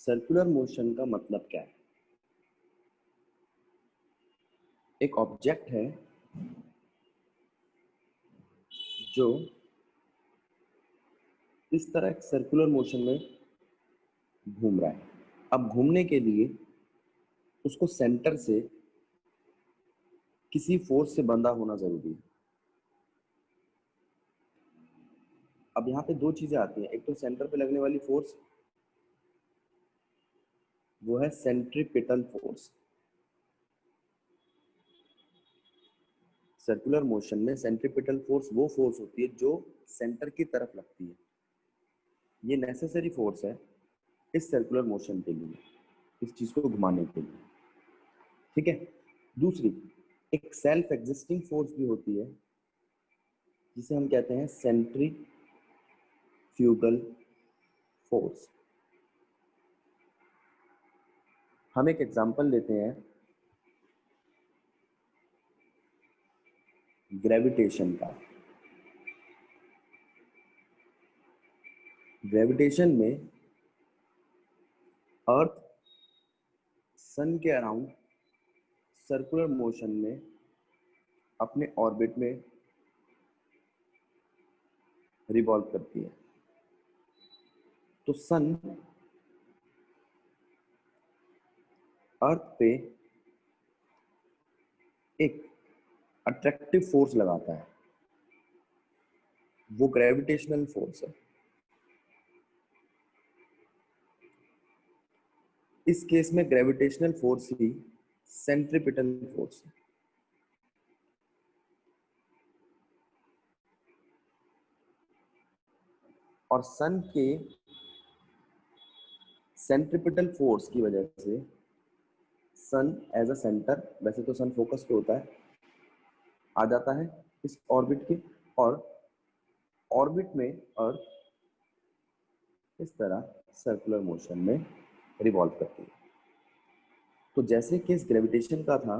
Circular motion का मतलब क्या है? एक ऑब्जेक्ट है जो इस तरह एक सर्कुलर मोशन में घूम रहा है। अब घूमने के लिए उसको सेंटर से किसी फोर्स से बंधा होना जरूरी है। अब यहाँ पे दो चीजें आती हैं, एक तो सेंटर पे लगने वाली फोर्स, वो है सेंट्रीपिटल फोर्स। सर्कुलर मोशन में सेंट्रीपिटल फोर्स वो फोर्स होती है जो सेंटर की तरफ लगती है। ये नेसेसरी फोर्स है इस सर्कुलर मोशन के लिए, इस चीज को घुमाने के लिए। ठीक है। दूसरी एक सेल्फ एग्जिस्टिंग फोर्स भी होती है जिसे हम कहते हैं सेंट्रीफ्यूगल फोर्स। हम एक एग्जांपल लेते हैं ग्रेविटेशन का। ग्रेविटेशन में अर्थ सन के अराउंड सर्कुलर मोशन में अपने ऑर्बिट में रिवॉल्व करती है। तो सन अर्थ पे एक अट्रैक्टिव फोर्स लगाता है, वो ग्रेविटेशनल फोर्स है। इस केस में ग्रेविटेशनल फोर्स ही सेंट्रीपिटल फोर्स है। और सन के सेंट्रीपिटल फोर्स की वजह से सन एज अ सेंटर, वैसे तो सन फोकस पे होता है, आ जाता है इस ऑर्बिट के, और ऑर्बिट में अर्थ इस तरह सर्कुलर मोशन में रिवॉल्व करती है। तो जैसे केस ग्रेविटेशन का था,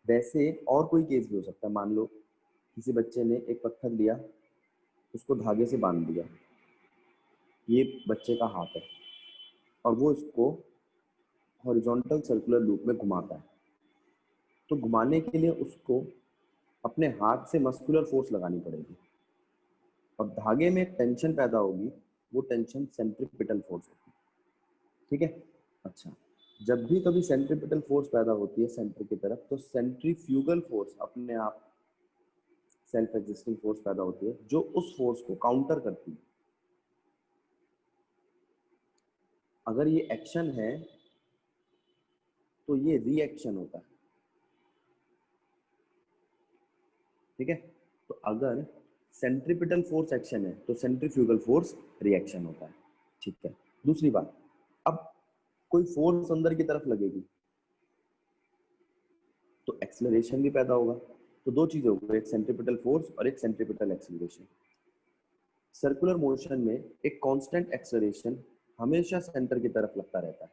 वैसे और कोई केस भी हो सकता है। मान लो किसी बच्चे ने एक पत्थर लिया, उसको धागे से बांध दिया, ये बच्चे का हाथ है, और वो इसको हॉरिजॉन्टल सर्कुलर लूप में घुमाता है। तो घुमाने के लिए उसको अपने हाथ से मस्कुलर फोर्स लगानी पड़ेगी, और धागे में टेंशन पैदा होगी, वो टेंशन सेंट्रीपिटल फोर्स होगी। ठीक है। अच्छा, जब भी कभी सेंट्रीपिटल फोर्स पैदा होती है सेंटर की तरफ, तो सेंट्रीफ्यूगल फोर्स अपने आप सेल्फ एग्जिस्टिंग फोर्स पैदा होती है जो उस फोर्स को काउंटर करती है। अगर ये एक्शन है तो ये रिएक्शन होता है। ठीक है। तो अगर सेंट्रीपिटल फोर्स एक्शन है तो सेंट्रीफ्यूगल फोर्स रिएक्शन होता है। ठीक है। दूसरी बात, अब कोई फोर्स अंदर की तरफ लगेगी तो एक्सेलरेशन भी पैदा होगा। तो दो चीजें होगी, एक सेंट्रीपिटल फोर्स और एक सेंट्रीपिटल एक्सेलरेशन। सर्कुलर मोशन में एक कांस्टेंट एक्सेलरेशन हमेशा सेंटर की तरफ लगता रहता है,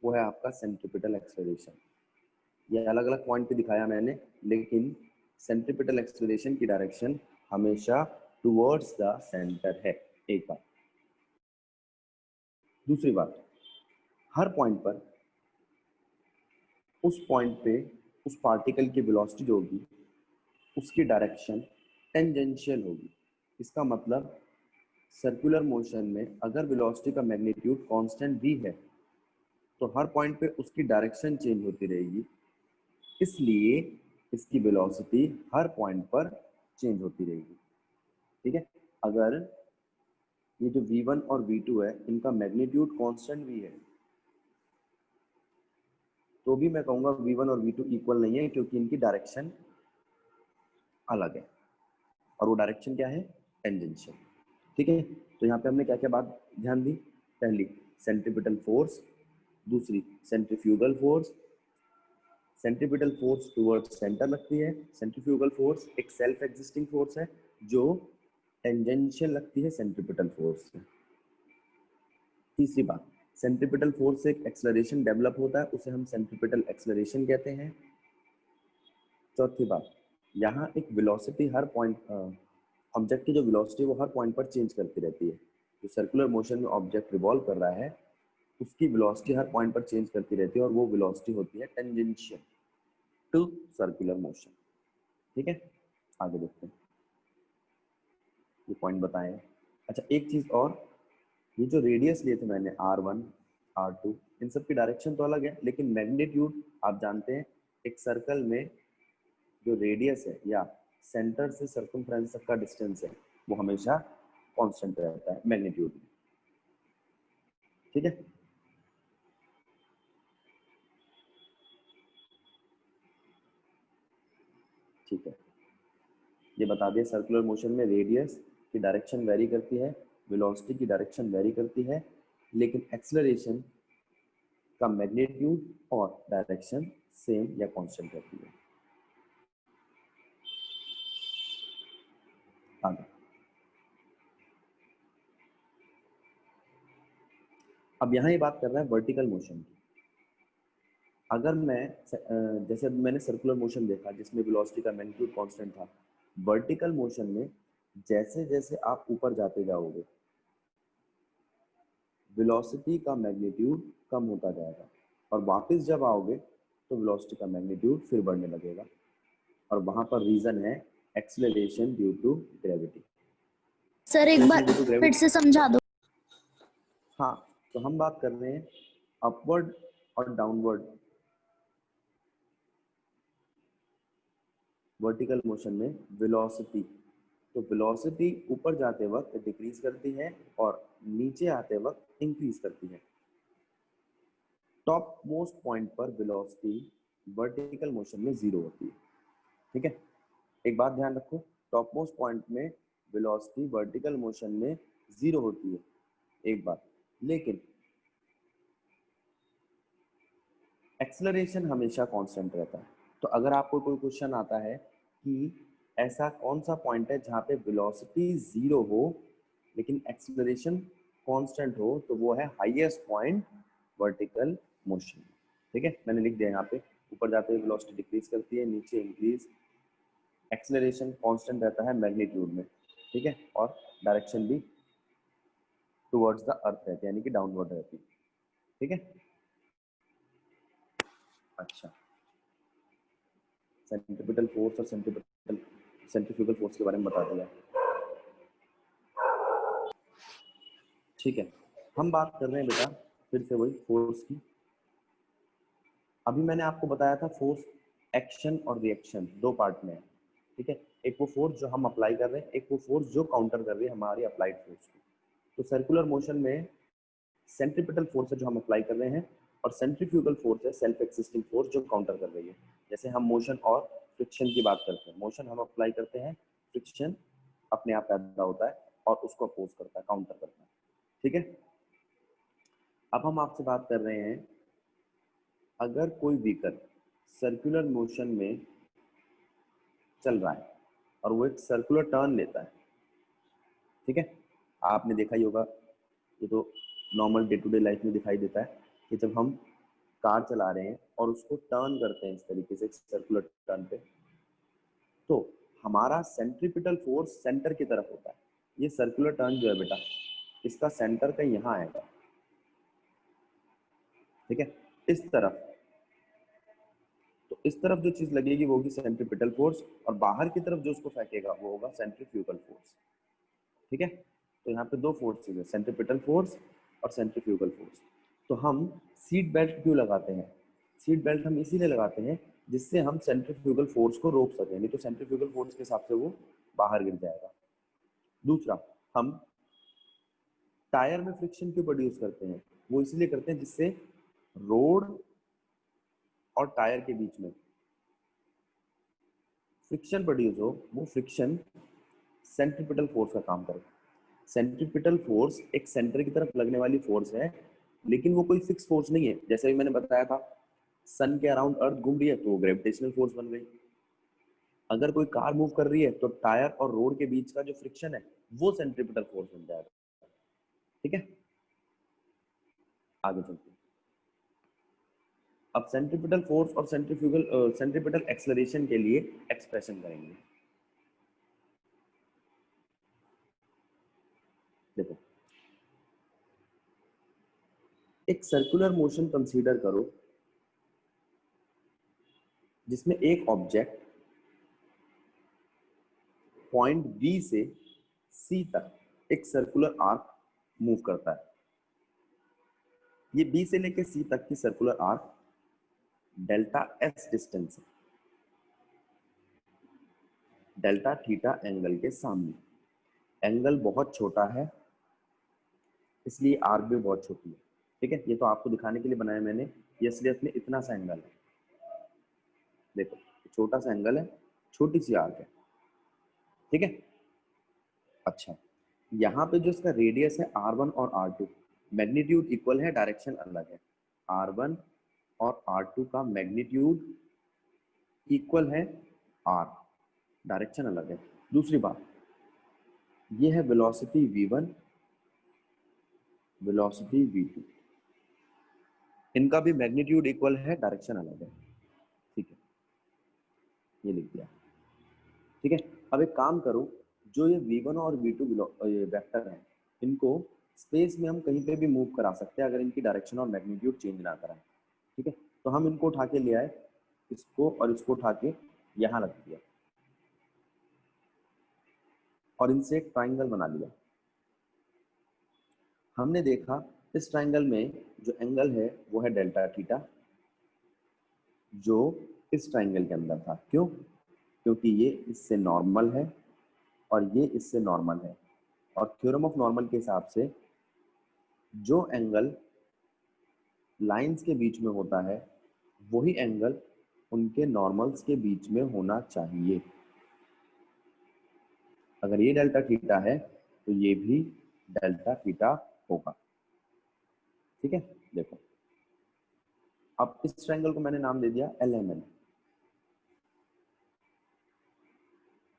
वो है आपका सेंट्रीपिटल एक्सेलरेशन। ये अलग अलग पॉइंट पे दिखाया मैंने, लेकिन सेंट्रीपिटल एक्सेलरेशन की डायरेक्शन हमेशा टुवर्ड्स द सेंटर है। एक बात। दूसरी बात, हर पॉइंट पर उस पॉइंट पे उस पार्टिकल की वेलोसिटी जो होगी उसकी डायरेक्शन टेंजेंशियल होगी। इसका मतलब सर्कुलर मोशन में अगर वेलोसिटी का मैग्नीट्यूड कांस्टेंट भी है तो हर पॉइंट पे उसकी डायरेक्शन चेंज होती रहेगी, इसलिए इसकी वेलोसिटी हर पॉइंट पर चेंज होती रहेगी। ठीक है। अगर ये जो v1 और v2 है इनका मैग्नीट्यूड कांस्टेंट भी है तो भी मैं कहूंगा v1 और v2 इक्वल नहीं है, क्योंकि इनकी डायरेक्शन अलग है, और वो डायरेक्शन क्या है? टेंजेंशियल। ठीक है। तो यहाँ पे हमने क्या क्या बात ध्यान दी? पहली सेंट्रीपिटल फोर्स, दूसरी centrifugal force. Centripetal force towards centre लगती है, सेंट्रीफ्यूगल फोर्स एक सेल्फ एग्जिस्टिंग फोर्स है जो टेंजेंशियल लगती है सेंट्रीपिटल फोर्स से। तीसरी बात, सेंट्रीपिटल फोर्स से एक एक्सेलरेशन डेवलप होता है, उसे हम सेंट्रीपिटल एक्सेलरेशन कहते हैं। चौथी बात, यहाँ एक वेलोसिटी हर पॉइंट, ऑब्जेक्ट की जो वेलोसिटी वो हर पॉइंट पर चेंज करती रहती है। जो सर्कुलर मोशन में ऑब्जेक्ट रिवॉल्व कर रहा है उसकी वेलोसिटी हर पॉइंट पर चेंज करती रहती है और वो वेलोसिटी होती है टेंजेंशियल टू सर्कुलर मोशन। ठीक है, आगे देखते हैं, ये पॉइंट बताएं। अच्छा, एक चीज और, ये जो रेडियस लिए थे मैंने R1 R2, इन सब की डायरेक्शन तो अलग है, लेकिन मैग्नीट्यूड आप जानते हैं, एक सर्कल में जो रेडियस है या सेंटर से सर्कमफ्रेंस तक का डिस्टेंस है वो हमेशा कांस्टेंट रहता है मैग्नीट्यूड में। ठीक है, ठीक है, ये बता दिया सर्कुलर मोशन में रेडियस की डायरेक्शन वेरी करती है, वेलोसिटी की डायरेक्शन वेरी करती है, लेकिन एक्सेलरेशन का मैग्नीट्यूड और डायरेक्शन सेम या कांस्टेंट रहती है। आगे, अब यहाँ ये बात कर रहे हैं वर्टिकल मोशन की। अगर मैं जैसे मैंने सर्कुलर मोशन देखा जिसमें वेलोसिटी का मैग्नीट्यूड कांस्टेंट था, वर्टिकल मोशन में जैसे जैसे आप ऊपर जाते जाओगे वेलोसिटी का मैग्नीट्यूड कम होता जाएगा और वापस जब आओगे तो वेलोसिटी का मैग्नीट्यूड फिर बढ़ने लगेगा, और वहां पर रीजन है acceleration due to gravity. Sir एक बार ड्यू टू फिर ग्रेविटी, से समझा दो। हाँ, तो हम बात कर रहे हैं अपवर्ड और डाउनवर्ड वर्टिकल मोशन में वेलोसिटी। तो वेलोसिटी ऊपर जाते वक्त डिक्रीज करती है और नीचे आते वक्त इंक्रीज करती है। टॉप मोस्ट पॉइंट पर वेलोसिटी वर्टिकल मोशन में जीरो होती है। ठीक है, एक बात ध्यान रखो, टॉप मोस्ट पॉइंट में वेलोसिटी वर्टिकल मोशन में जीरो होती है, एक बात, लेकिन एक्सेलरेशन हमेशा कांस्टेंट रहता है। तो अगर आपको कोई क्वेश्चन आता है कि ऐसा कौन सा पॉइंट है जहाँ पे वेलोसिटी जीरो हो लेकिन एक्सेलरेशन कांस्टेंट हो, तो वो है हाईएस्ट पॉइंट वर्टिकल मोशन। ठीक है, मैंने लिख दिया यहाँ पे, ऊपर जाते हुए वेलोसिटी डिक्रीज करती है, नीचे इंक्रीज, एक्सेलरेशन कांस्टेंट रहता है मैग्नीट्यूड में। ठीक है, और डायरेक्शन भी टुवर्ड्स द अर्थ रहती है, यानी कि डाउनवर्ड रहती है। ठीक है, अच्छा, सेंट्रीपिटल फोर्स और सेंट्रीफ्यूगल फोर्स के बारे में बता दिया। ठीक है, हम बात कर रहे हैं बेटा फिर से वही फोर्स की। अभी मैंने आपको बताया था फोर्स एक्शन और रिएक्शन दो पार्ट में है। ठीक है, एक वो फोर्स जो हम अप्लाई कर रहे हैं, एक वो फोर्स जो काउंटर कर रही है हमारी अप्लाइड फोर्स को। तो सर्कुलर मोशन में सेंट्रीपिटल फोर्स है जो हम अप्लाई कर रहे हैं, और सेंट्रीफ्यूगल फोर्स है सेल्फ एक्सिस्टिंग फोर्स जो काउंटर कर रही है। जैसे हम मोशन और फ्रिक्शन की बात करते हैं, मोशन हम अप्लाई करते हैं, फ्रिक्शन अपने आप पैदा होता है और उसको अपोज करता है, काउंटर करता है। ठीक है, अब हम आपसे बात कर रहे हैं, अगर कोई व्हीकल सर्कुलर मोशन में चल रहा है और वो एक सर्कुलर टर्न लेता है। ठीक है, आपने देखा ही होगा, ये तो normal day to day life में दिखाई देता है कि जब हम कार चला रहे हैं और उसको टर्न करते हैं इस तरीके से सर्कुलर टर्न पे, तो हमारा सेंट्रीपिटल फोर्स सेंटर की तरफ होता है। ये सर्कुलर टर्न जो है बेटा, इसका सेंटर कहीं यहाँ आएगा। ठीक है, इस तरफ, तो इस तरफ जो चीज लगेगी वो होगी सेंट्रीपिटल फोर्स, और बाहर की तरफ जो उसको फेंकेगा वो होगा सेंट्रीफ्यूगल फोर्स। ठीक है, तो यहाँ पे दो फोर्सेज है, सेंट्रीपिटल फोर्स और सेंट्रीफ्यूगल फोर्स। तो हम सीट बेल्ट क्यों लगाते हैं? सीट बेल्ट हम इसीलिए लगाते हैं जिससे हम सेंट्रीफ्यूगल फोर्स को रोक सकें, नहीं तो सेंट्रीफ्यूगल फोर्स के हिसाब से वो बाहर गिर जाएगा। दूसरा, हम टायर में फ्रिक्शन क्यों प्रोड्यूस करते हैं? वो इसलिए करते हैं जिससे रोड और टायर के बीच में फ्रिक्शन प्रोड्यूस हो, वो फ्रिक्शन सेंट्रीपिटल फोर्स का काम करे। सेंट्रीपिटल फोर्स एक सेंटर की तरफ लगने वाली फोर्स है, लेकिन वो कोई फिक्स फोर्स नहीं है। जैसे भी मैंने बताया था, सन के अराउंड अर्थ घूम रही है तो वो ग्रेविटेशनल फोर्स बन गई। अगर कोई कार मूव कर रही है तो टायर और रोड के बीच का जो फ्रिक्शन है वो सेंट्रीपिटल फोर्स बन जाएगा। ठीक है, आगे चलते हैं। अब सेंट्रीपिटल फोर्स और सेंट्रीपिटल एक्सेलरेशन के लिए एक्सप्रेशन करेंगे। देखो, एक सर्कुलर मोशन कंसीडर करो जिसमें एक ऑब्जेक्ट पॉइंट बी से सी तक एक सर्कुलर आर्क मूव करता है। ये बी से लेकर सी तक की circular arc delta S distance है, डेल्टा थीटा एंगल के सामने। एंगल बहुत छोटा है इसलिए आर्क भी बहुत छोटी है। ठीक है, ये तो आपको दिखाने के लिए बनाया मैंने। ये असलियत में इतना सा एंगल है, देखो छोटा सा एंगल है, छोटी सी आर्क है। ठीक है, अच्छा यहाँ पे जो इसका रेडियस है R1 और R2, मैग्नीट्यूड इक्वल है, डायरेक्शन अलग है। R1 और R2 का मैग्नीट्यूड इक्वल है, R डायरेक्शन अलग है। दूसरी बात, ये है वेलोसिटी V1, वेलोसिटी V2, इनका भी मैग्नीट्यूड इक्वल है, डायरेक्शन अलग है। ठीक है, ये लिख दिया। ठीक है, अब एक काम करो, जो ये V1 और V2 वेक्टर है, इनको स्पेस में हम कहीं पे भी मूव करा सकते हैं अगर इनकी डायरेक्शन और मैग्नीट्यूड चेंज ना कराएं। ठीक है, तो हम इनको उठा के ले आए, इसको और इसको उठा के यहाँ रख दिया और इनसे एक ट्राइंगल बना लिया। हमने देखा इस ट्राइंगल में जो एंगल है वो है डेल्टा थीटा, जो इस ट्राइंगल के अंदर था। क्यों? क्योंकि ये इससे नॉर्मल है और ये इससे नॉर्मल है, और थ्योरम ऑफ नॉर्मल के हिसाब से जो एंगल लाइंस के बीच में होता है वही एंगल उनके नॉर्मल्स के बीच में होना चाहिए। अगर ये डेल्टा थीटा है तो ये भी डेल्टा थीटा होगा। ठीक है, देखो अब इस ट्रायंगल को मैंने नाम दे दिया LMN।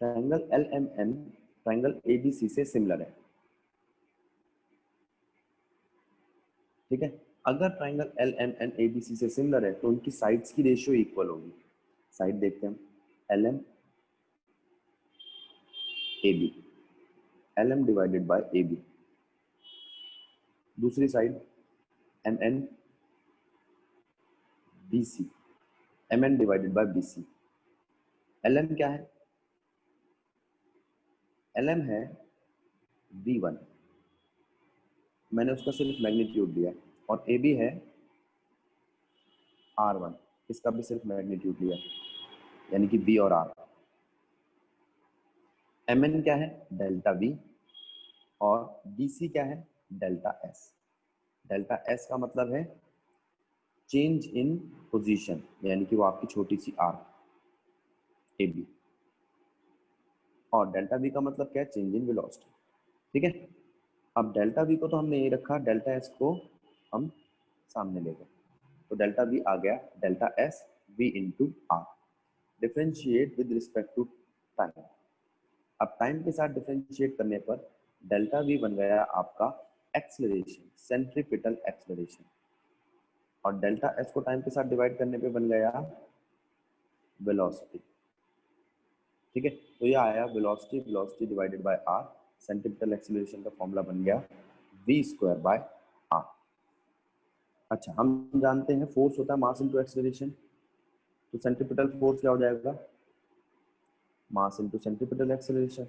Triangle LMN triangle ABC से सिमिलर है। ठीक है, अगर ट्रायंगल LMN ABC से सिमिलर है तो उनकी साइड्स की रेशियो इक्वल होगी। साइड देखते हैं, LM AB, LM divided by AB। दूसरी side MN BC, MN divided by BC। LM क्या है? LM है V1, मैंने उसका सिर्फ मैग्नीट्यूड लिया, और AB है R1, इसका भी सिर्फ मैग्नीट्यूड लिया, यानी कि B और R। MN क्या है? डेल्टा V, और BC क्या है? Delta S। डेल्टा S का मतलब है चेंज इन पोजीशन, यानी कि वो आपकी छोटी सी आर्क AB, और डेल्टा V का मतलब क्या है? Change in velocity. ठीक है, अब डेल्टा V को तो हमने यही रखा, डेल्टा S को हम सामने ले गए, तो डेल्टा V आ गया delta S V into R. Differentiate with respect to time. अब टाइम के साथ डिफ्रेंशिएट करने पर डेल्टा V बन गया आपका एक्सेलरेशन, सेंट्रीपिटल एक्सेलरेशन, और डेल्टा S को टाइम के साथ डिवाइड करने पे बन गया वेलोसिटी। ठीक है, तो ये आया velocity, velocity divided by R. Centripetal acceleration का फॉर्मूला बन गया v² बाय आर। अच्छा, हम जानते हैं फोर्स होता है मास इनटू एक्सेलरेशन, तो सेंट्रीपिटल फोर्स क्या हो जाएगा? मास इनटू सेंट्रीपिटल एक्सेलरेशन,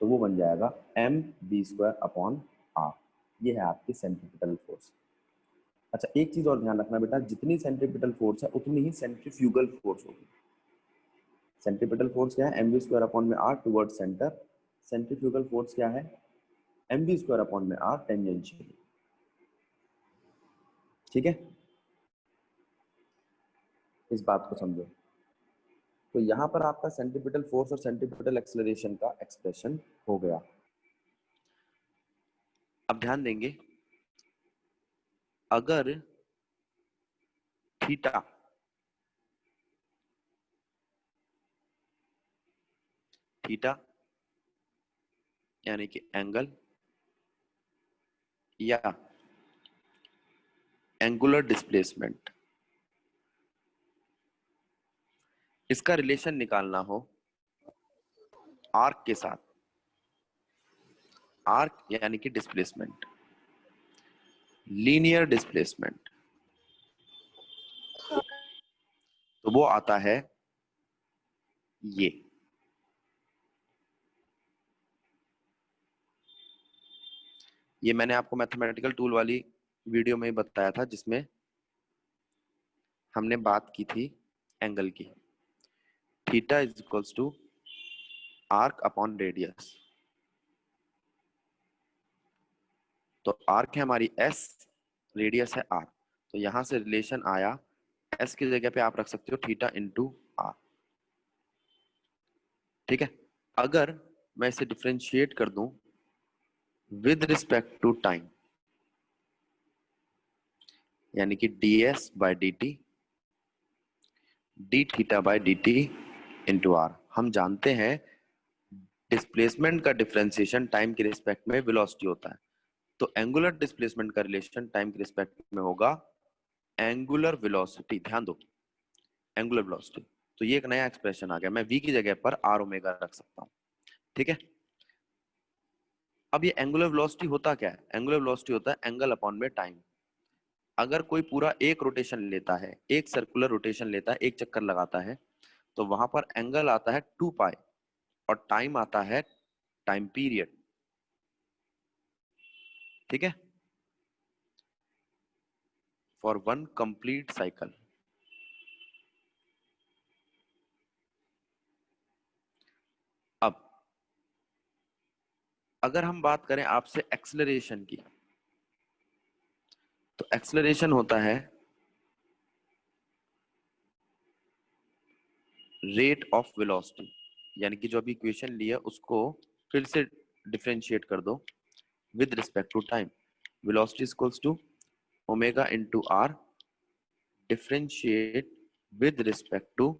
तो वो बन जाएगा mv² अपॉन आर। ये है आपकी सेंट्रीपिटल फोर्स। अच्छा, एक चीज और ध्यान रखना बेटा, जितनी सेंट्रीपिटल फोर्स है उतनी ही सेंट्रीफ्यूगल फोर्स होगी। सेंट्रीपिटल फोर्स क्या है? mv² अपॉन में R toward center. Centrifugal force क्या है? mv² अपॉन में आर टेंजेंशियल। ठीक है, इस बात को समझो। तो यहाँ पर आपका सेंट्रीपिटल फोर्स और सेंट्रीपिटल एक्सेलरेशन का एक्सप्रेशन हो गया। अब ध्यान देंगे, अगर थीटा थीटा यानी कि एंगल या एंगुलर डिस्प्लेसमेंट, इसका रिलेशन निकालना हो आर्क के साथ, आर्क यानी कि डिस्प्लेसमेंट, लीनियर डिस्प्लेसमेंट, तो वो आता है ये मैंने आपको मैथमेटिकल टूल वाली वीडियो में बताया था, जिसमें हमने बात की थी एंगल की। Theta is equals to arc upon radius. तो आर्क है हमारी एस, रेडियस है आर, तो यहां से रिलेशन आया, एस की जगह पे आप रख सकते हो थीटा इंटू आर। ठीक है, अगर मैं इसे डिफरेंशिएट कर दूं विद रिस्पेक्ट टू टाइम, यानी कि ds by D T, D theta by D T into R. हम जानते हैं डिस्प्लेसमेंट का डिफरेंशिएशन टाइम के रिस्पेक्ट में वेलोसिटी होता है, तो एंगुलर डिस्प्लेसमेंट का रिलेशन टाइम के रिस्पेक्ट में होगा एंगुलर वेलोसिटी। ध्यान दो, एंगुलर वेलोसिटी। तो ये एक नया एक्सप्रेशन आ गया, मैं v की जगह पर r ओमेगा रख सकता हूं। ठीक है, अब ये एंगुलर वेलोसिटी होता क्या है? एंगुलर वेलोसिटी होता है एंगल अपॉन में टाइम। अगर कोई पूरा एक रोटेशन लेता है, एक सर्कुलर रोटेशन लेता है, एक चक्कर लगाता है, तो वहां पर एंगल आता है 2 पाई और टाइम आता है टाइम पीरियड। ठीक है, फॉर वन कंप्लीट साइकिल। अब अगर हम बात करें आपसे एक्सेलरेशन की, तो एक्सेलरेशन होता है रेट ऑफ वेलोसिटी, यानी कि जो अभी इक्वेशन लिया उसको फिर से डिफरेंशिएट कर दो with respect to time. Velocity equals to omega into R, differentiate with respect to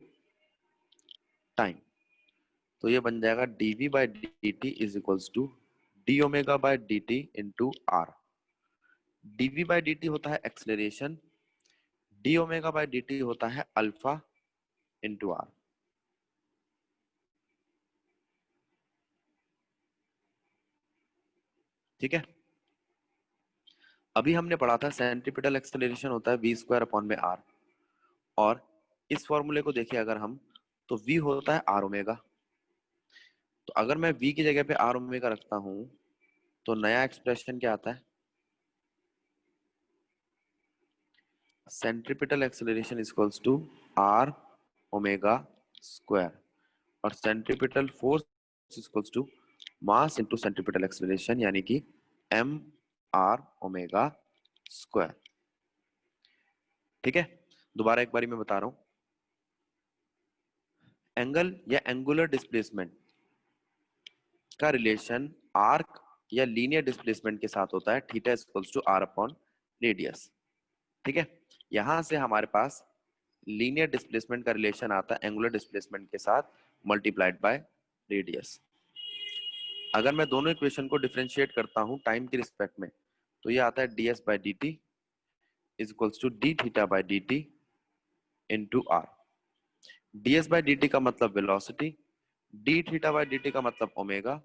time. तो ये बन जाएगा dv by D T is equals to D omega by D T into R. dv by D T होता है acceleration, D omega by D T होता है alpha into are. ठीक है, अभी हमने पढ़ा था सेंट्रीपिटल एक्सेलरेशन होता है वी स्क्वायर अपॉन में आर, और इस फॉर्मूले को देखिए अगर हम, तो v होता है आर ओमेगा। तो अगर मैं v की जगह पे आर ओमेगा रखता हूं, तो नया एक्सप्रेशन क्या आता है? Centripetal acceleration equals to R omega square, और centripetal force equals to mass into centripetal acceleration, यानी कि एम आर ओमेगा स्क्वायर। ठीक है, दोबारा एक बारी मैं बता रहा हूं, एंगल या एंगुलर डिस्प्लेसमेंट का रिलेशन आर्क या लीनियर डिस्प्लेसमेंट के साथ होता है theta equals to R upon radius. ठीक है, यहां से हमारे पास लीनियर डिस्प्लेसमेंट का रिलेशन आता है एंगुलर डिस्प्लेसमेंट के साथ मल्टीप्लाइड बाय रेडियस। अगर मैं दोनों इक्वेशन को डिफरेंशिएट करता हूं टाइम के रिस्पेक्ट में, तो ये आता है ds by D T is equals to D theta by D T into R. ds by D T का मतलब velocity, D theta by D T का मतलब ओमेगा,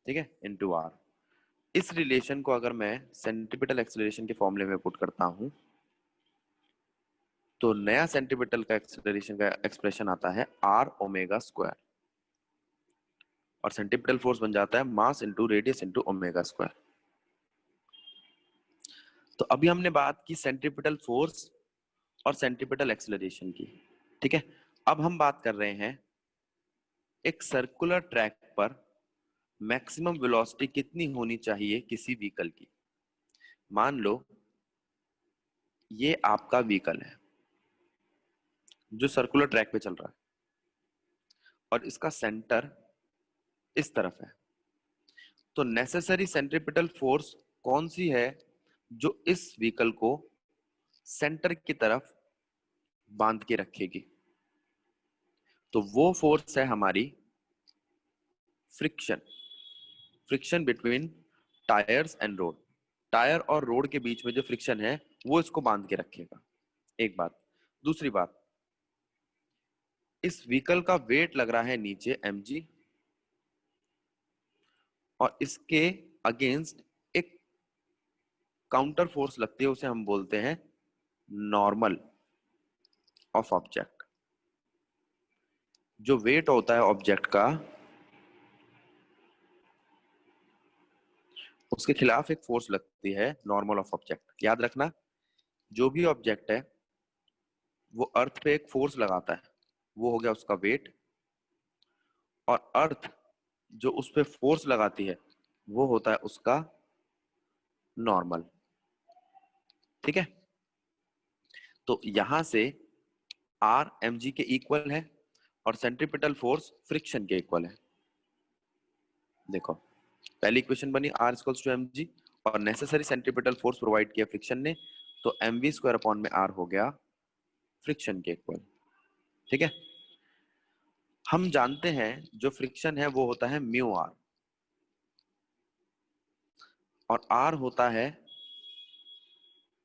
ठीक है, इंटू आर। इस रिलेशन को अगर मैं सेंट्रीपिटल एक्सेलरेशन के फॉर्मूले में पुट करता हूं, तो नया सेंट्रीपिटल का एक्सेलरेशन का एक्सप्रेशन आता है आर ओमेगा स्क्वायर, और सेंट्रीपिटल फोर्स बन जाता है mass into radius into omega square. तो अभी हमने बात की सेंट्रीपिटल फोर्स और सेंट्रीपिटल एक्सेलरेशन की। ठीक है, अब हम बात कर रहे हैं एक सर्कुलर ट्रैक पर मैक्सिमम वेलोसिटी कितनी होनी चाहिए किसी व्हीकल की। मान लो ये आपका व्हीकल है जो सर्कुलर ट्रैक पे चल रहा है, और इसका सेंटर इस तरफ है, तो नेसेसरी सेंट्रीपिटल फोर्स कौन सी है जो इस व्हीकल को सेंटर की तरफ बांध के रखेगी? तो वो फोर्स है हमारी friction, friction between tyres and road. Tyre और रोड के बीच में जो फ्रिक्शन है वो इसको बांध के रखेगा, एक बात। दूसरी बात, इस व्हीकल का वेट लग रहा है नीचे mg, और इसके अगेंस्ट एक काउंटर फोर्स लगती है उसे हम बोलते हैं नॉर्मल ऑफ ऑब्जेक्ट। जो वेट होता है ऑब्जेक्ट का, उसके खिलाफ एक फोर्स लगती है नॉर्मल ऑफ ऑब्जेक्ट। याद रखना, जो भी ऑब्जेक्ट है वो अर्थ पे एक फोर्स लगाता है, वो हो गया उसका वेट, और अर्थ जो उस पे फोर्स लगाती है वो होता है उसका नॉर्मल। ठीक है, तो यहां से आर एम जी के इक्वल है और सेंट्रीपिटल फोर्स फ्रिक्शन के इक्वल है। देखो, पहली इक्वेशन बनी R equals to M G और नेसेसरी सेंट्रीपिटल फोर्स प्रोवाइड किया फ्रिक्शन ने, तो एम वी स्क्वायर अपॉन में आर हो गया फ्रिक्शन के इक्वल। ठीक है, हम जानते हैं जो फ्रिक्शन है वो होता है म्यू आर, और आर होता है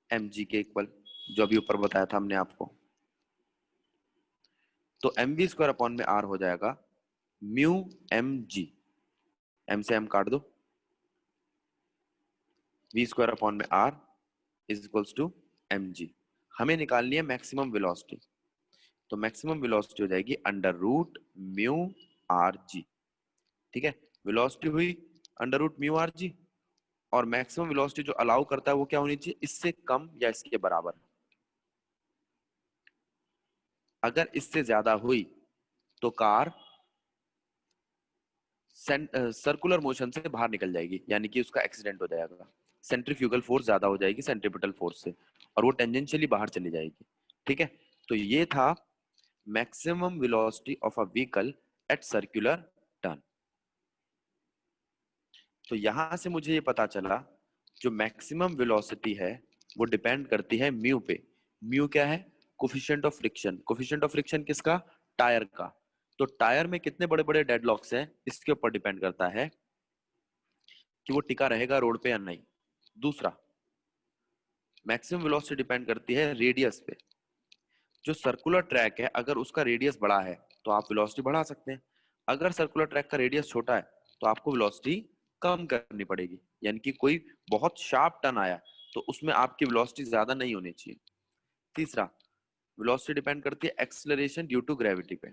एम जी के इक्वल, जो अभी ऊपर बताया था हमने आपको। तो एम वी स्क्वायर अपॉन में आर हो जाएगा म्यू एम जी, एम से एम काट दो, वी स्क्वायर अपॉन में R is equals to M G. हमें निकालनी है मैक्सिमम वेलोसिटी, तो मैक्सिमम वेलोसिटी हो जाएगी under root mu R G. ठीक है, वेलोसिटी हुई under root mu R G, और मैक्सिमम वेलोसिटी जो अलाउ करता है वो क्या होनी चाहिए, इससे कम या इसके बराबर। अगर इससे ज्यादा हुई तो कार सर्कुलर मोशन से बाहर निकल जाएगी, यानी कि उसका एक्सीडेंट हो जाएगा। सेंट्रीफ्यूगल फोर्स ज्यादा हो जाएगी सेंट्रीपिटल फोर्स से, और वो टेंजेंशियली बाहर चली जाएगी। ठीक है, तो ये था maximum velocity of a vehicle eight circular turn. तो यहां से मुझे ये पता चला जो मैक्सिमम वेलोसिटी है वो डिपेंड करती है म्यू पे। म्यू क्या है, coefficient of friction. Coefficient of friction किसका, टायर का। तो टायर में कितने बड़े बड़े डेडलॉक्स हैं इसके ऊपर डिपेंड करता है कि वो टिका रहेगा रोड पे या नहीं। दूसरा, मैक्सिमम वेलोसिटी डिपेंड करती है रेडियस पे। जो सर्कुलर ट्रैक है अगर उसका रेडियस बड़ा है तो आप वेलोसिटी बढ़ा सकते हैं, अगर सर्कुलर ट्रैक का रेडियस छोटा है तो आपको वेलोसिटी कम करनी पड़ेगी। यानी कि कोई बहुत शार्प टर्न आया तो उसमें आपकी वेलोसिटी ज्यादा नहीं होनी चाहिए। तीसरा, वेलोसिटी डिपेंड करती है एक्सेलरेशन ड्यू टू ग्रेविटी पे।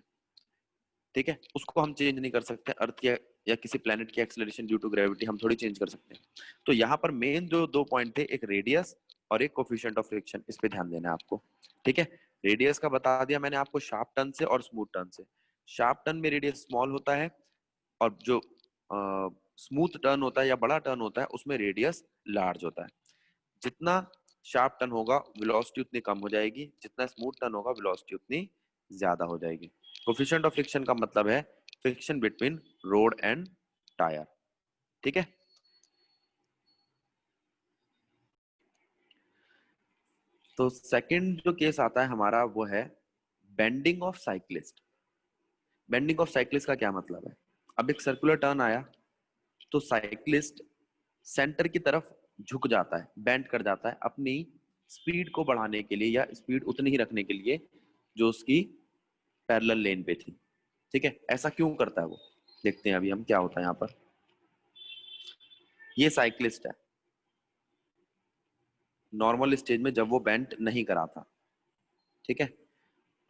ठीक है, उसको हम चेंज नहीं कर सकते, अर्थ या किसी प्लेनेट की एक्सेलरेशन ड्यू टू ग्रेविटी हम थोड़ी चेंज कर सकते हैं। तो यहाँ पर मेन जो दो पॉइंट थे, एक रेडियस और एक कोफिशिएंट ऑफ फ्रिक्शन, इस पे ध्यान देना है आपको। ठीक है, रेडियस का बता दिया मैंने आपको शार्प टर्न से और स्मूथ टर्न से। शार्प टर्न में रेडियस स्मॉल होता है, और जो स्मूथ टर्न होता है या बड़ा टर्न होता है उसमें रेडियस लार्ज होता है। जितना शार्प टर्न होगा वेलोसिटी उतनी कम हो जाएगी, जितना स्मूथ टर्न होगा वेलोसिटी उतनी ज्यादा हो जाएगी। कोफिशिएंट ऑफ फ्रिक्शन का मतलब है friction between road and tyre. ठीक है, तो सेकंड जो केस आता है हमारा वो है bending of cyclist. Bending of cyclist का क्या मतलब है, अब एक सर्कुलर टर्न आया तो साइक्लिस्ट सेंटर की तरफ झुक जाता है, बेंड कर जाता है अपनी स्पीड को बढ़ाने के लिए या स्पीड उतनी ही रखने के लिए जो उसकी पैरेलल लेन पे थी। ठीक है, ऐसा क्यों करता है वो, देखते हैं अभी हम क्या होता है यहाँ पर। ये साइक्लिस्ट है नॉर्मल स्टेज में जब वो बेंट नहीं करा था। ठीक है,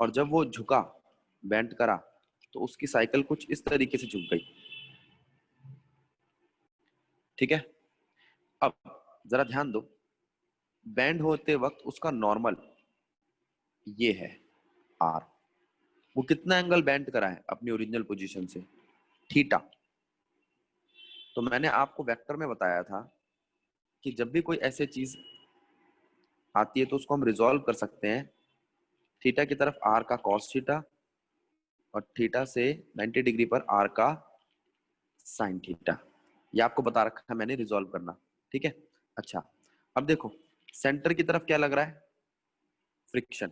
और जब वो झुका, बेंट करा, तो उसकी साइकिल कुछ इस तरीके से झुक गई। ठीक है, अब जरा ध्यान दो, बेंड होते वक्त उसका नॉर्मल ये है आर। वो कितना एंगल बेंड करा है अपनी ओरिजिनल पोजीशन से, थीटा। तो मैंने आपको वेक्टर में बताया था कि जब भी कोई ऐसी चीज आती है तो उसको हम रिजॉल्व कर सकते हैं थीटा की तरफ आर का कॉस थीटा, और थीटा से 90 डिग्री पर आर का साइन थीटा। ये आपको बता रखा है मैंने रिजॉल्व करना। ठीक है, अच्छा, अब देखो सेंटर की तरफ क्या लग रहा है, फ्रिक्शन।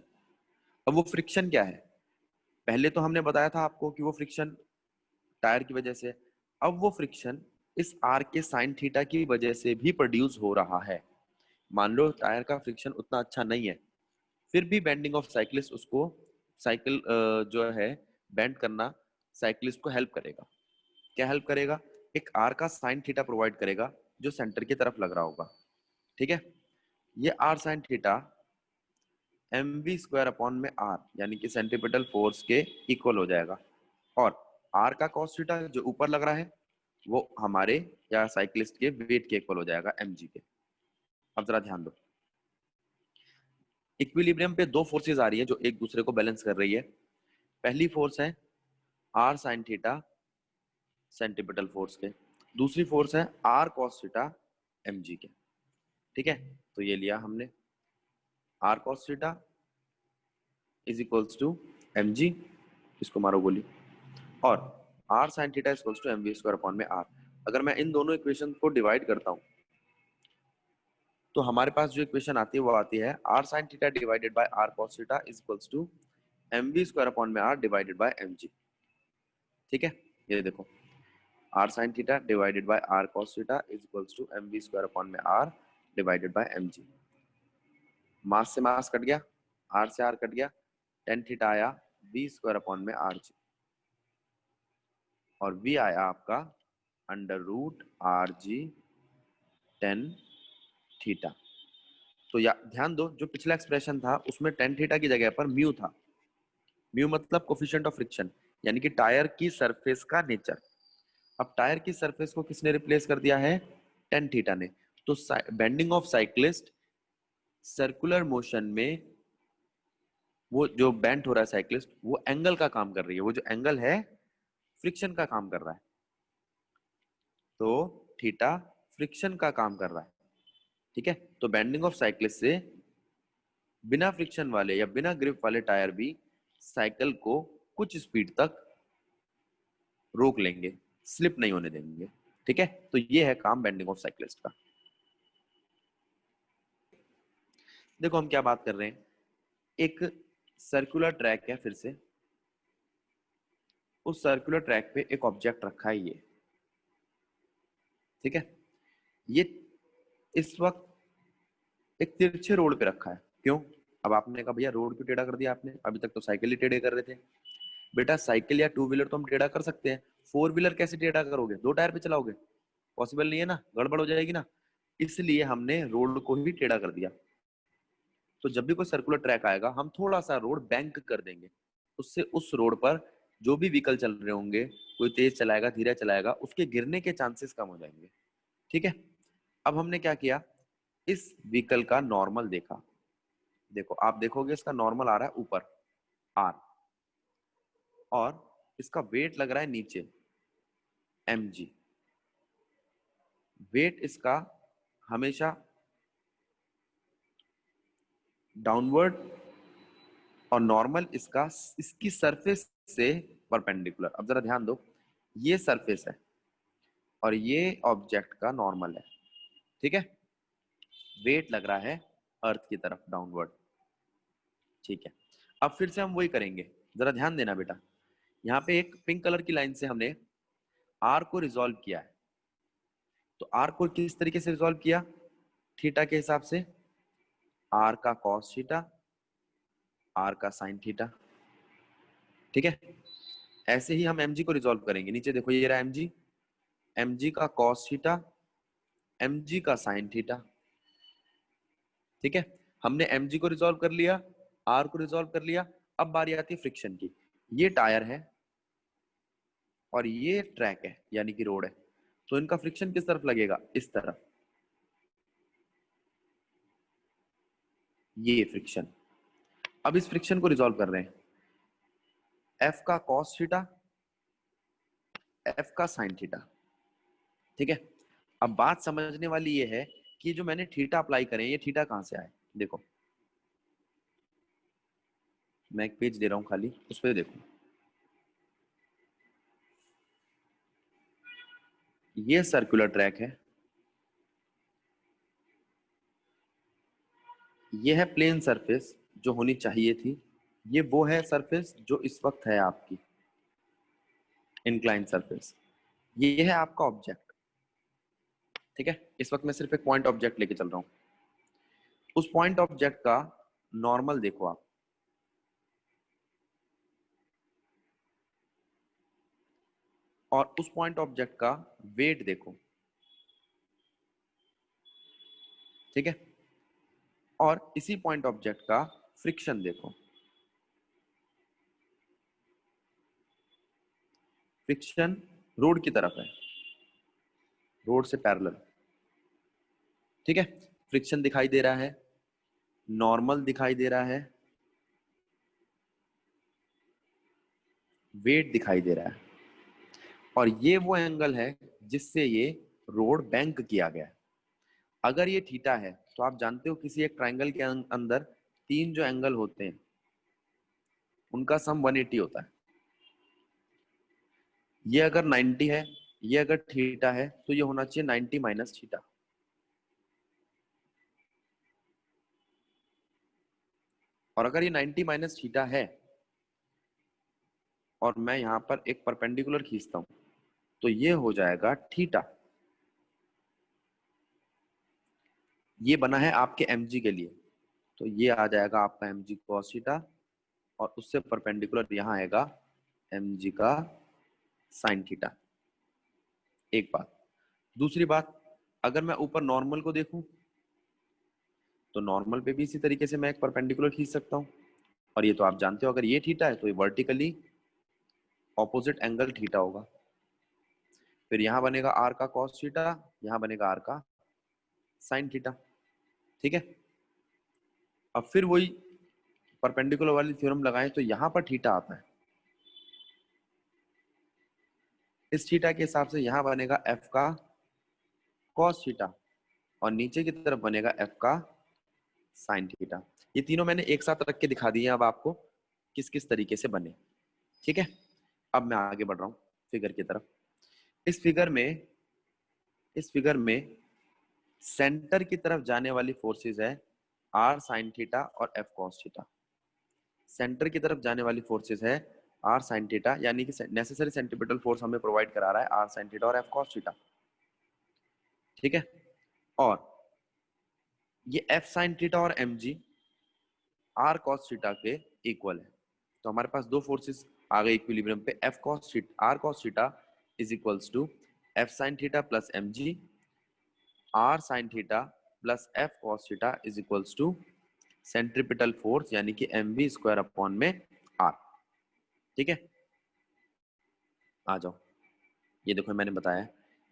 अब वो फ्रिक्शन क्या है, पहले तो हमने बताया था आपको कि वो फ्रिक्शन टायर की वजह से, अब वो फ्रिक्शन इस आर के साइन थीटा की वजह से भी प्रोड्यूस हो रहा है। मान लो टायर का फ्रिक्शन उतना अच्छा नहीं है, फिर भी बेंडिंग ऑफ साइक्लिस्ट उसको साइकिल जो है बेंड करना साइक्लिस्ट को हेल्प करेगा। क्या हेल्प करेगा, एक आर का साइन थीटा प्रोवाइड करेगा जो सेंटर की तरफ लग रहा होगा। ठीक है। ये R sine theta mv square upon में r यानी कि सेंट्रीपिटल फोर्स के इक्वल हो जाएगा, और r का cos थीटा जो ऊपर लग रहा है वो हमारे या साइक्लिस्ट के वेट के इक्वल हो जाएगा mg के। अब जरा ध्यान दो, इक्विलिब्रियम पे दो फोर्सेस आ रही है जो एक दूसरे को बैलेंस कर रही है। पहली फोर्स है r sine theta centripetal force के, दूसरी फोर्स है r cos थीटा mg के। ठीक है, तो ये लिया हमने r cos theta is equals to mg, इसको मारो गोली, और r sin theta is equals to mv square upon में r। अगर मैं इन दोनों इक्वेशन को डिवाइड करता हूं तो हमारे पास जो इक्वेशन आती है वो आती है r sin theta divided by r cos theta is equals to mv square upon में r डिवाइडेड बाय mg। ठीक है, ये देखो r sin theta divided by r cos theta is equals to mv square upon में r divided by mg। Mass से mass cut गया, r से r cut गया, tan थीटा आया v स्क्वायर अपॉन में rg, और v आया आपका अंडर रूट आर जी टेन थीटा। तो या ध्यान दो, जो पिछला एक्सप्रेशन था उसमें टेन थीटा की जगह पर म्यू था। म्यू मतलब कोफिशिएंट ऑफ फ्रिक्शन, यानी कि टायर की सरफेस का नेचर। अब टायर की सरफेस को किसने रिप्लेस कर दिया है? टेन थीटा ने। तो bending of cyclist circular motion में वो जो बेंट हो रहा है साइक्लिस्ट, वो एंगल का काम कर रही है, वो जो एंगल है फ्रिक्शन का काम कर रहा है। तो थीटा फ्रिक्शन का काम कर रहा है। ठीक है, तो बेंडिंग ऑफ साइक्लिस्ट से बिना फ्रिक्शन वाले या बिना ग्रिप वाले टायर भी साइकिल को कुछ स्पीड तक रोक लेंगे, स्लिप नहीं होने देंगे। ठीक है, तो ये है काम बेंडिंग ऑफ साइक्लिस्ट का। देखो हम क्या बात कर रहे हैं, एक सर्कुलर ट्रैक है, फिर से उस सर्कुलर ट्रैक पे एक ऑब्जेक्ट रखा है ये। ठीक है, ये इस वक्त एक तिरछे रोड पे रखा है। क्यों? अब आपने कहा भैया रोड क्यों टेढ़ा कर दिया आपने, अभी तक तो साइकिल ही टेढ़े कर रहे थे। बेटा साइकिल या टू व्हीलर तो हम टेढ़ा कर सकते हैं, फोर व्हीलर कैसे टेढ़ा करोगे? दो टायर पे चलाओगे? पॉसिबल नहीं है ना, गड़बड़ हो जाएगी ना। इसलिए हमने रोड को ही टेढ़ा कर दिया। तो जब भी कोई सर्कुलर ट्रैक आएगा हम थोड़ा सा रोड बैंक कर देंगे, उससे उस रोड पर जो भी व्हीकल चल रहे होंगे, कोई तेज चलाएगा धीरे चलाएगा, उसके गिरने के चांसेस कम हो जाएंगे। ठीक है, अब हमने क्या किया, इस व्हीकल का नॉर्मल देखा। देखो आप देखोगे इसका नॉर्मल आ रहा है ऊपर आर, और इसका वेट लग रहा है नीचे mg। वेट इसका हमेशा डाउनवर्ड और नॉर्मल इसका इसकी सरफेस से परपेंडिकुलर। अब जरा ध्यान दो, ये सरफेस है और ये ऑब्जेक्ट का नॉर्मल है। ठीक है, वेट लग रहा है अर्थ की तरफ डाउनवर्ड। ठीक है, अब फिर से हम वही करेंगे, जरा ध्यान देना बेटा। यहाँ पे एक पिंक कलर की लाइन से हमने आर को रिजॉल्व किया है। तो आर को किस तरीके से रिजॉल्व किया? थीटा के हिसाब से, आर का कॉस थीटा, आर का साइन थीटा। ठीक है, ऐसे ही हम mg को रिजॉल्व करेंगे। नीचे देखो ये रहा mg, mg का कॉस थीटा, mg का साइन थीटा। ठीक है, हमने mg को रिजॉल्व कर लिया, r को रिजॉल्व कर लिया। अब बारी आती है फ्रिक्शन की। ये टायर है और ये ट्रैक है यानी कि रोड है, तो इनका फ्रिक्शन किस तरफ लगेगा? इस तरफ। ये फ्रिक्शन, अब इस फ्रिक्शन को रिजॉल्व कर रहे हैं। f का cos थीटा, f का sin थीटा। ठीक है, अब बात समझने वाली ये है कि जो मैंने थीटा अप्लाई करे, ये थीटा कहां से आए? देखो मैं एक पेज दे रहा हूं खाली, उस पर देखो। ये सर्कुलर ट्रैक है, ये है प्लेन सरफेस जो होनी चाहिए थी, ये वो है सरफेस जो इस वक्त है आपकी इंक्लाइन सरफेस, ये है आपका ऑब्जेक्ट। ठीक है, इस वक्त मैं सिर्फ एक पॉइंट ऑब्जेक्ट लेके चल रहा हूं। उस पॉइंट ऑब्जेक्ट का नॉर्मल देखो आप, और उस पॉइंट ऑब्जेक्ट का वेट देखो। ठीक है। और इसी पॉइंट ऑब्जेक्ट का फ्रिक्शन देखो, फ्रिक्शन रोड की तरफ है, रोड से पैरेलल, ठीक है। फ्रिक्शन दिखाई दे रहा है, नॉर्मल दिखाई दे रहा है, वेट दिखाई दे रहा है, और ये वो एंगल है जिससे ये रोड बैंक किया गया है। अगर ये थीटा है तो आप जानते हो किसी एक ट्राइंगल के अंदर तीन जो एंगल होते हैं उनका सम 180 होता है। ये अगर 90 है, ये अगर थीटा है, तो ये होना चाहिए 90 माइनस थीटा। और अगर ये 90 माइनस थीटा है और मैं यहां पर एक परपेंडिकुलर खींचता हूं तो ये हो जाएगा थीटा। ये बना है आपके mg के लिए, तो ये आ जाएगा आपका mg cos थीटा, और उससे परपेंडिकुलर यहां आएगा mg का sin थीटा। एक बात। दूसरी बात, अगर मैं ऊपर नॉर्मल को देखूं तो नॉर्मल पे भी इसी तरीके से मैं एक परपेंडिकुलर खींच सकता हूं, और ये तो आप जानते हो अगर ये थीटा है तो ये वर्टिकली ऑपोजिट एंगल थीटा होगा। फिर यहां बनेगा आर का cos थीटा, यहां बनेगा आर का sin थीटा, ठीक है। अब फिर वही परपेंडिकुलर वाली थ्योरम लगाएं तो यहां पर थीटा आता है, इस थीटा के हिसाब से यहां बनेगा एफ का cos थीटा, और नीचे की तरफ बनेगा एफ का sin थीटा। ये तीनों मैंने एक साथ रख के दिखा दिए अब आपको किस किस तरीके से बने, ठीक है। अब मैं आगे बढ़ रहा हूं फिगर की तरफ। इस फिगर में सेंटर की तरफ जाने वाली फोर्सेस है आर साइन थीटा और एफ कॉस थीटा। सेंटर की तरफ जाने वाली फोर्सेस है आर साइन थीटा, यानी कि नेसेसरी सेंट्रीपिटल फोर्स हमें प्रोवाइड करा रहा है आर साइन थीटा और एफ कॉस थीटा, ठीक है। और ये एफ साइन थीटा और M G R cos theta के इक्वल है, तो हमारे पास दो फोर्सेस आ गए इक्विलिब्रियम पे। F cos theta, R cos theta is equals to F sine theta plus M G, R sine theta plus F cos theta is equals to centripetal force यानी कि M V square upon में R, ठीक है। आ जाओ, ये देखो मैंने बताया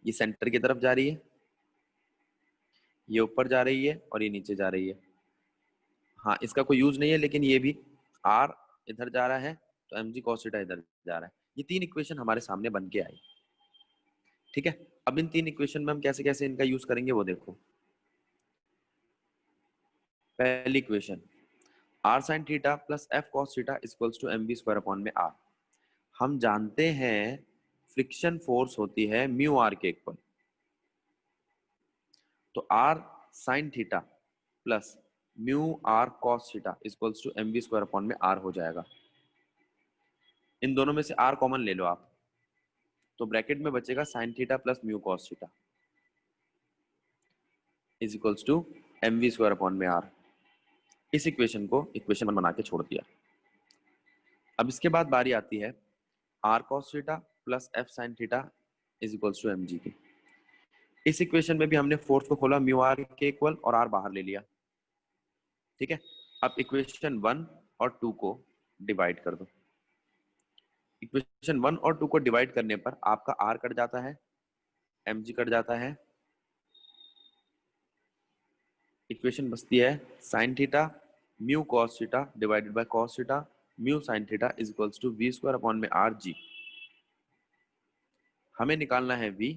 ये सेंटर की तरफ जा रही है, ये ऊपर जा रही है और ये नीचे जा रही है। हाँ, इसका कोई यूज नहीं है, लेकिन ये भी आर इधर जा रहा है तो एम जी कॉस थीटा इधर जा रहा है। ये तीन इक्वेशन हमारे सामने बन के आई, ठीक है। अब इन तीन इक्वेशन में हम कैसे कैसे इनका यूज करेंगे वो देखो। पहली equation R sine theta plus F cos theta equals to M V square upon में आर। हम जानते हैं फ्रिक्शन फोर्स होती है म्यू आर के इक्वल, तो R sine theta plus mu R cos theta equals to M V square upon में R हो जाएगा। इन दोनों में से आर कॉमन ले लो आप, तो ब्रैकेट में बचेगा sine theta plus mu cos theta is equals to M V square upon में आर। इस इक्वेशन को इक्वेशन 1 बना के छोड़ दिया। अब इसके बाद बारी आती है R cos theta plus F sine theta is equals to M G की। इस इक्वेशन में भी हमने फोर्स को खोला म्यू आर के इक्वल और आर बाहर ले लिया, ठीक है। अब इक्वेशन 1 और 2 को डिवाइड कर दो। इक्वेशन 1 और 2 को डिवाइड करने पर आपका आर कट जाता है, एम जी कट जाता है, इक्वेशन बचती है sine theta mu cos theta divided by cos theta mu sine theta is equals to V square upon में आर जी। हमें निकालना है v,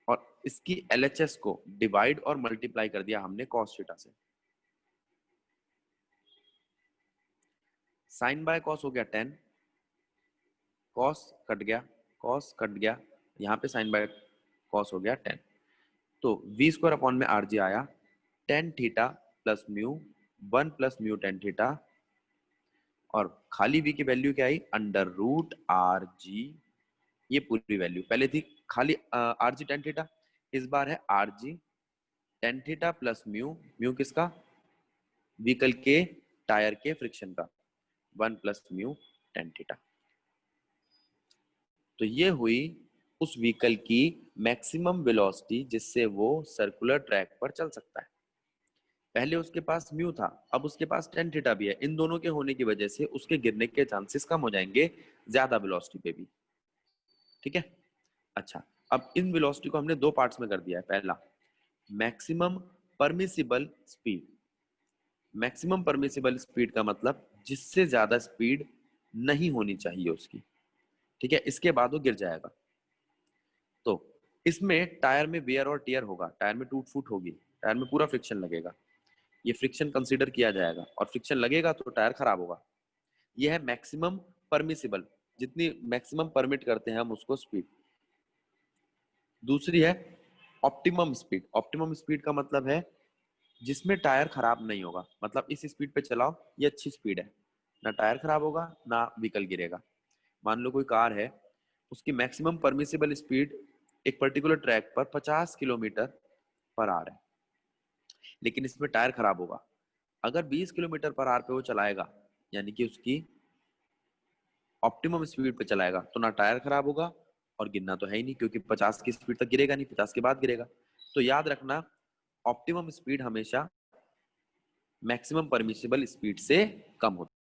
और इसकी LHS को डिवाइड और मल्टीप्लाई कर दिया हमने कॉस थीटा से। साइन बाय कॉस हो गया 10, कॉस कट गया, कॉस कट गया, यहाँ पे साइन बाय कॉस हो गया 10, तो वी स्क्वायर अपॉन में आर जी आया 10 theta plus mu 1 plus mu 10 theta, और खाली v की वैल्यू क्या आई अंडर रूट आर जी। ये पूरी वैल्यू पहले थी खाली आर जी 10 थीटा, इस बार है R G 10 theta plus mu, mu किसका व्हीकल के टायर के फ्रिक्शन का 1 प्लस म्यू 10 थीटा। तो ये हुई उस व्हीकल की मैक्सिमम वेलोसिटी जिससे वो सर्कुलर ट्रैक पर चल सकता है। पहले उसके पास म्यू था, अब उसके पास टेन थीटा भी है। इन दोनों के होने की वजह से उसके गिरने के चांसेस कम हो जाएंगे ज्यादा वेलोसिटी पे भी। ठीक है। अच्छा, अब इन वेलोसिटी को हमने दो पार्ट्स में कर दिया है। पहला, maximum permissible speed. Maximum permissible speed का मतलब जिससे ज्यादा स्पीड नहीं होनी चाहिए उसकी। ठीक है, इसके बाद वो गिर जाएगा। तो इसमें टायर में वेयर और टियर होगा, टायर में टूट फूट होगी, टायर में पूरा फ्रिक्शन लगेगा। ये फ्रिक्शन कंसीडर किया जाएगा, और फ्रिक्शन लगेगा तो टायर खराब होगा। ये है मैक्सिमम परमिसिबल, जितनी मैक्सिमम परमिट करते हैं हम उसको स्पीड। दूसरी है ऑप्टिमम स्पीड। ऑप्टिमम स्पीड का मतलब है जिसमें टायर खराब नहीं होगा। मतलब इस स्पीड पे चलाओ, ये अच्छी स्पीड है, ना टायर खराब होगा ना व्हीकल गिरेगा। मान लो कोई कार है, उसकी मैक्सिमम परमिसिबल स्पीड एक पर्टिकुलर ट्रैक पर 50 किलोमीटर पर आवर है, लेकिन इसमें टायर खराब होगा। अगर 20 किलोमीटर पर आवर पे वो चलाएगा, यानी कि उसकी ऑप्टिमम स्पीड पे चलाएगा, तो ना टायर खराब होगा और गिरना तो है ही नहीं, क्योंकि 50 की स्पीड तक गिरेगा नहीं, 50 के बाद गिरेगा। तो याद रखना, ऑप्टिमम स्पीड हमेशा मैक्सिमम परमिसिबल स्पीड से कम होती है।